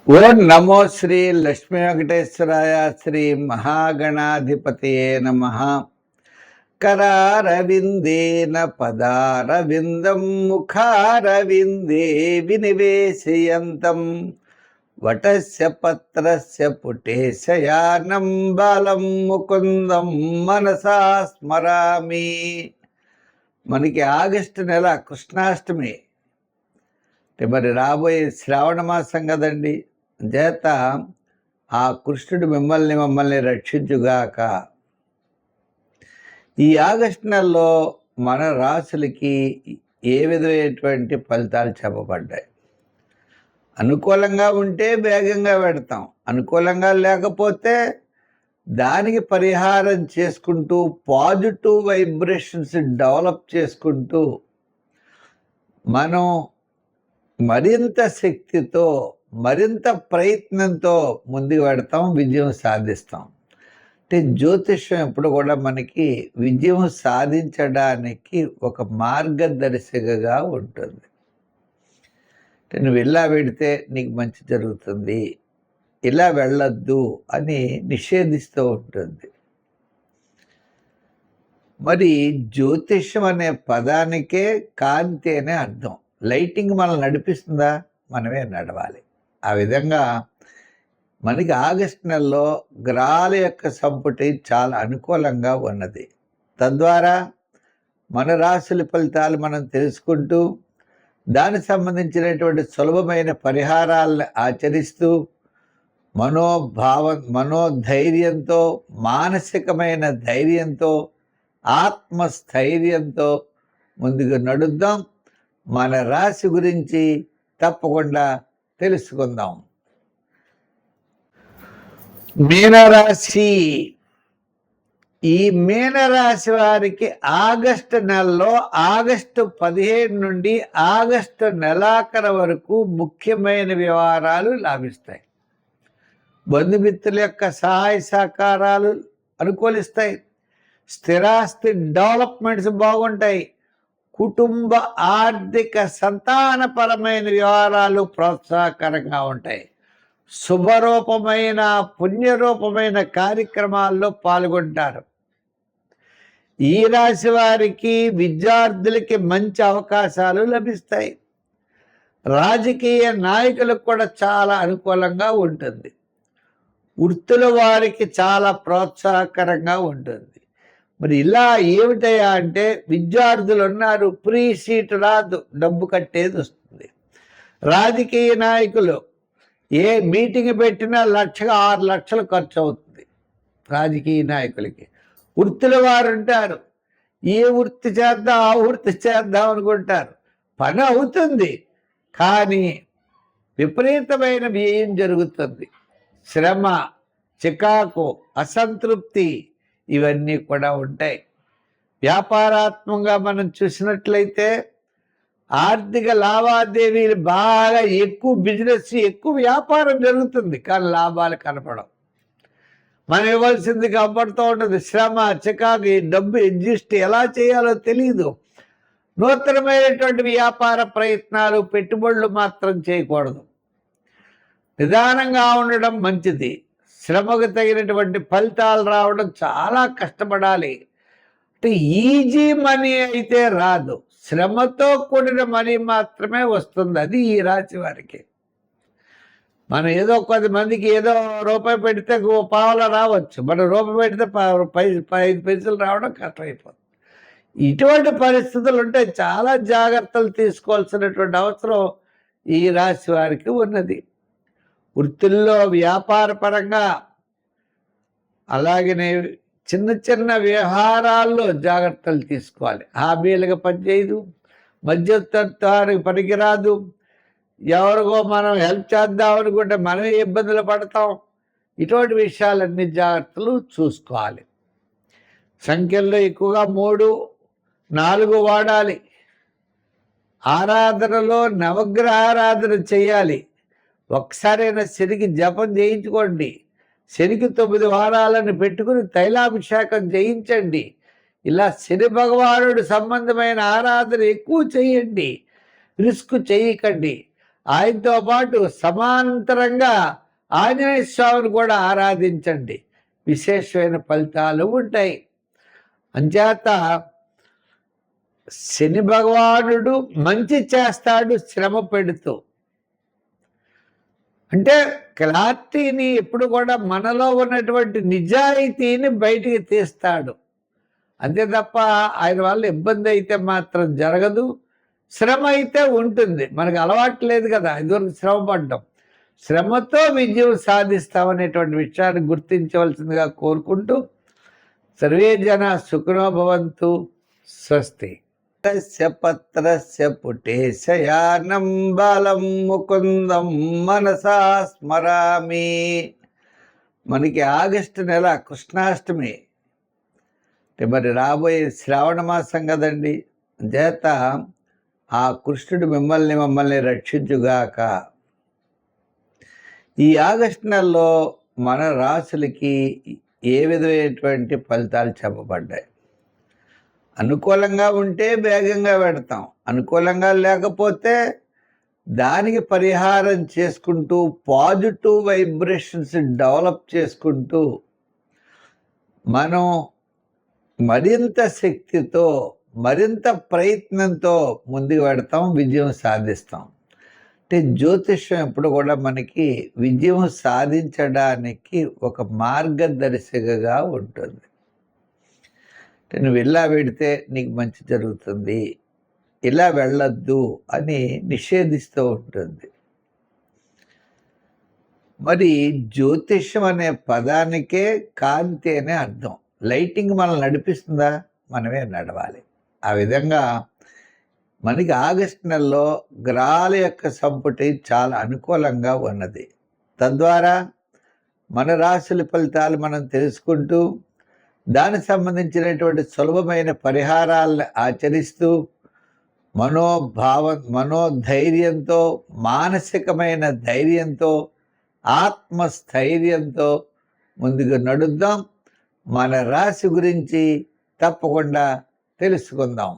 ఓం నమో శ్రీ లక్ష్మీ వెంకటేశ్వరాయ శ్రీ మహాగణాధిపతయే నమః. కరారవిందేన పదారవిందం ముఖారవిందే వినివేశయంతం వటస్య పత్రస్య పుటేశయానం బాలం ముకుందం మనసా స్మరామి. మనకి ఆగస్టు నెల కృష్ణాష్టమి అంటే మరి రాబోయే శ్రావణ మాసం కదండి. చేత ఆ కృష్ణుడు మమ్మల్ని రక్షించుగాక. ఈ ఆగస్టు నెలలో మన రాశులకి ఏ విధమైనటువంటి ఫలితాలు చెప్పబడ్డాయి? అనుకూలంగా ఉంటే వేగంగా పెడతాం, అనుకూలంగా లేకపోతే దానికి పరిహారం చేసుకుంటూ పాజిటివ్ వైబ్రేషన్స్ డెవలప్ చేసుకుంటూ మనం మరింత శక్తితో మరింత ప్రయత్నంతో ముందుకు పెడతాం, విజయం సాధిస్తాం. అంటే జ్యోతిష్యం ఎప్పుడు కూడా మనకి విజయం సాధించడానికి ఒక మార్గదర్శకగా ఉంటుంది. అంటే నువ్వు ఇలా పెడితే నీకు మంచి జరుగుతుంది, ఇలా వెళ్ళొద్దు అని నిషేధిస్తూ ఉంటుంది. మరి జ్యోతిష్యం అనే పదానికే కాంతి అనే అర్థం. లైటింగ్ మనల్ని నడిపిస్తుందా? మనమే నడవాలి. ఆ విధంగా మనకి ఆగస్టు నెలలో గ్రహాల యొక్క సంపుటి చాలా అనుకూలంగా ఉన్నది. తద్వారా మన రాశుల ఫలితాలు మనం తెలుసుకుంటూ దానికి సంబంధించినటువంటి సులభమైన పరిహారాలను ఆచరిస్తూ మనోధైర్యంతో, మానసికమైన ధైర్యంతో, ఆత్మస్థైర్యంతో ముందుకు నడుద్దాం. మన రాశి గురించి తప్పకుండా తెలుసుకుందాం. మీనరాశి. ఈ మీనరాశి వారికి ఆగస్టు నెలలో ఆగస్టు 15 నుండి ఆగస్టు నెలాఖరు వరకు ముఖ్యమైన వ్యవహారాలు లాభిస్తాయి. బంధుమిత్రుల యొక్క సహాయ సహకారాలు అనుకూలిస్తాయి. స్థిరాస్తి డెవలప్మెంట్స్ బాగుంటాయి. కుటుంబ ఆర్థిక సంతానపరమైన వ్యవహారాలు ప్రోత్సాహకరంగా ఉంటాయి. శుభరూపమైన పుణ్యరూపమైన కార్యక్రమాల్లో పాల్గొంటారు. ఈ రాశి వారికి విద్యార్థులకి మంచి అవకాశాలు లభిస్తాయి. రాజకీయ నాయకులకు కూడా చాలా అనుకూలంగా ఉంటుంది. వృత్తుల వారికి చాలా ప్రోత్సాహకరంగా ఉంటుంది. మరి ఇలా ఏమిటయా అంటే, విద్యార్థులు ఉన్నారు, ఫ్రీ సీట్ రాదు, డబ్బు కట్టేది వస్తుంది. రాజకీయ నాయకులు ఏ మీటింగ్ పెట్టినా 6 లక్షలు ఖర్చు అవుతుంది రాజకీయ నాయకులకి. వృత్తుల వారు ఉంటారు, ఏ వృత్తి చేద్దాం ఆ వృత్తి చేద్దాం అనుకుంటారు. పని అవుతుంది, కానీ విపరీతమైన వ్యయం జరుగుతుంది. శ్రమ, చికాకు, అసంతృప్తి ఇవన్నీ కూడా ఉంటాయి. వ్యాపారాత్మకంగా మనం చూసినట్లయితే ఆర్థిక లావాదేవీలు బాగా ఎక్కువ, బిజినెస్ ఎక్కువ, వ్యాపారం జరుగుతుంది, కానీ లాభాలు కనపడవు. మనం ఇవ్వాల్సింది కనపడుతూ ఉంటుంది. శ్రమ, చికాకు, డబ్బు అడ్జస్ట్ ఎలా చేయాలో తెలియదు. నూతనమైనటువంటి వ్యాపార ప్రయత్నాలు, పెట్టుబడులు మాత్రం చేయకూడదు. నిదానంగా ఉండడం మంచిది. శ్రమకు తగినటువంటి ఫలితాలు రావడం చాలా కష్టపడాలి. అంటే ఈజీ మనీ అయితే రాదు, శ్రమతో కూడిన మనీ మాత్రమే వస్తుంది. అది ఈ రాశి వారికి. మనం ఏదో 10 మందికి ఏదో రూపాయి పెడితే పావలా రావచ్చు, మనం రూపాయి పెడితే 5 పైసలు రావడం కష్టమైపోతుంది. ఇటువంటి పరిస్థితులు ఉంటే చాలా జాగ్రత్తలు తీసుకోవాల్సినటువంటి అవసరం ఈ రాశి వారికి ఉన్నది. వృత్తుల్లో, వ్యాపారపరంగా, అలాగనే చిన్న చిన్న వ్యవహారాల్లో జాగ్రత్తలు తీసుకోవాలి. హాబీలుగా పనిచేయదు, మధ్యవర్తిత్వానికి పనికిరాదు. ఎవరికో మనం హెల్ప్ చేద్దాం అనుకుంటే మనమే ఇబ్బందులు పడతాం. ఇటువంటి విషయాలన్నీ జాగ్రత్తలు చూసుకోవాలి. సంఖ్యల్లో ఎక్కువగా 3, 4 వాడాలి. ఆరాధనలో నవగ్రహ ఆరాధన చేయాలి. ఒకసారైనా శనికి జపం చేయించుకోండి. శనికి 9 వారాలను పెట్టుకుని తైలాభిషేకం చేయించండి. ఇలా శని భగవానుడు సంబంధమైన ఆరాధన ఎక్కువ చేయండి. రిస్క్ చేయకండి. ఆయనతో పాటు సమాంతరంగా ఆంజనేయ స్వామిని కూడా ఆరాధించండి, విశేషమైన ఫలితాలు ఉంటాయి. అంచేత శని భగవానుడు మంచి చేస్తాడు శ్రమ పెడుతూ. అంటే క్లారిటీని ఎప్పుడు కూడా మనలో ఉన్నటువంటి నిజాయితీని బయటికి తీస్తాడు. అంతే తప్ప ఆయన వల్ల ఇబ్బంది అయితే మాత్రం జరగదు. శ్రమ అయితే ఉంటుంది, మనకు అలవాటు లేదు కదా ఇదివరకు శ్రమ పడ్డం. శ్రమతో విజయం సాధిస్తామనేటువంటి విషయాన్ని గుర్తించవలసిందిగా కోరుకుంటూ, సర్వే జన సుఖినో భవంతు. స్వస్తి. పత్రస్య పుటేశయానం బాలం ముకుందం మనసా స్మరామి. మనకి ఆగస్టు నెల కృష్ణాష్టమి, అంటే మరి రాబోయే శ్రావణ మాసం కదండి. చేత ఆ కృష్ణుడు మమ్మల్ని రక్షించుగాక. ఈ ఆగస్టు నెలలో మన రాశులకి ఏ విధమైనటువంటి ఫలితాలు చెప్పబడ్డాయి? అనుకూలంగా ఉంటే వేగంగా పెడతాం, అనుకూలంగా లేకపోతే దానికి పరిహారం చేసుకుంటూ పాజిటివ్ వైబ్రేషన్స్ డెవలప్ చేసుకుంటూ మనం మరింత శక్తితో మరింత ప్రయత్నంతో ముందుకు పెడతాం, విజయం సాధిస్తాం. అంటే జ్యోతిష్యం ఎప్పుడు కూడా మనకి విజయం సాధించడానికి ఒక మార్గదర్శకగా ఉంటుంది. నువ్వు ఇలా వెడితే నీకు మంచి జరుగుతుంది, ఇలా వెళ్ళొద్దు అని నిషేధిస్తూ ఉంటుంది. మరి జ్యోతిష్యం అనే పదానికే కాంతి అనే అర్థం. లైటింగ్ మనల్ని నడిపిస్తుందా? మనమే నడవాలి. ఆ విధంగా మనకి ఆగస్టు నెలలో గ్రహాల యొక్క సంపుటి చాలా అనుకూలంగా ఉన్నది. తద్వారా మన రాశుల ఫలితాలు మనం తెలుసుకుంటూ దానికి సంబంధించినటువంటి సులభమైన పరిహారాలను ఆచరిస్తూ మనోధైర్యంతో, మానసికమైన ధైర్యంతో, ఆత్మస్థైర్యంతో ముందుకు నడుద్దాం. మన రాశి గురించి తప్పకుండా తెలుసుకుందాం.